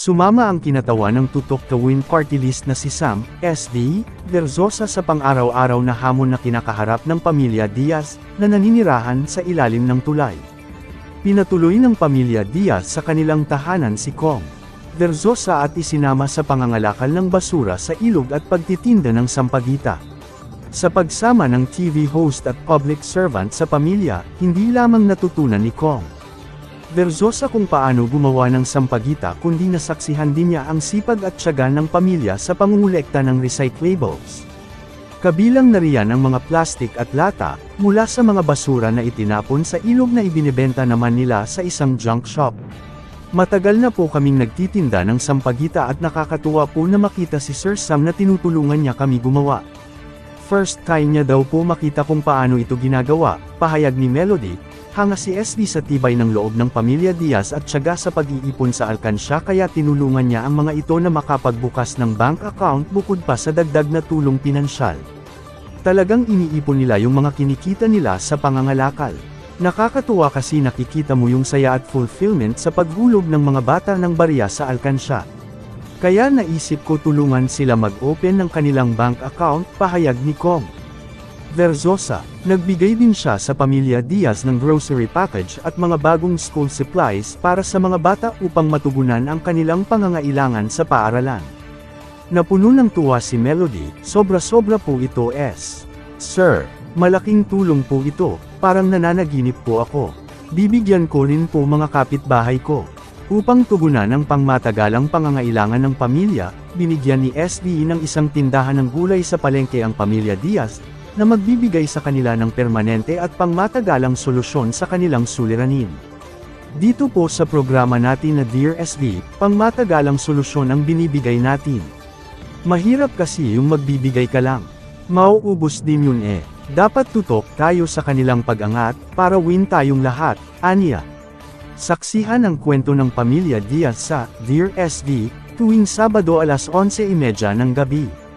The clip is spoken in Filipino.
Sumama ang kinatawan ng Tutok Kawin party list na si Sam, SD, Verzosa sa pang-araw-araw na hamon na kinakaharap ng pamilya Diaz, na naninirahan sa ilalim ng tulay. Pinatuloy ng pamilya Diaz sa kanilang tahanan si Kong Verzosa at isinama sa pangangalakal ng basura sa ilog at pagtitinda ng sampagita. Sa pagsama ng TV host at public servant sa pamilya, hindi lamang natutunan ni Kong Verzosa kung paano gumawa ng sampagita kundi nasaksihan din niya ang sipag at tiyaga ng pamilya sa pangungulekta ng recyclables. Kabilang na riyan ang mga plastik at lata, mula sa mga basura na itinapon sa ilog na ibinebenta naman nila sa isang junk shop. Matagal na po kaming nagtitinda ng sampagita at nakakatuwa po na makita si Sir Sam na tinutulungan niya kami gumawa. First time niya daw po makita kung paano ito ginagawa, pahayag ni Melody. Hanga si SD sa tibay ng loob ng pamilya Diaz at tiyaga sa pag-iipon sa alkansya kaya tinulungan niya ang mga ito na makapagbukas ng bank account bukod pa sa dagdag na tulong pinansyal. Talagang iniipon nila yung mga kinikita nila sa pangangalakal. Nakakatuwa kasi nakikita mo yung saya at fulfillment sa paghulog ng mga bata ng barya sa alkansya. Kaya naisip ko tulungan sila mag-open ng kanilang bank account, pahayag ni Kong Verzosa. Nagbigay din siya sa pamilya Diaz ng grocery package at mga bagong school supplies para sa mga bata upang matugunan ang kanilang pangangailangan sa paaralan. Napuno ng tuwa si Melody, sobra-sobra po ito Sir, malaking tulong po ito, parang nananaginip po ako. Bibigyan ko rin po mga kapitbahay ko. Upang tugunan ang pangmatagalang pangangailangan ng pamilya, binigyan ni SD ng isang tindahan ng gulay sa palengke ang pamilya Diaz, na magbibigay sa kanila ng permanente at pangmatagalang solusyon sa kanilang suliranin. Dito po sa programa natin na Dear SD, pangmatagalang solusyon ang binibigay natin. Mahirap kasi yung magbibigay ka lang. Mauubos din yun Dapat tutok tayo sa kanilang pag-angat, para win tayong lahat, aniya. Saksihan ang kwento ng pamilya Diaz sa Dear SD, tuwing Sabado 11:30 ng gabi.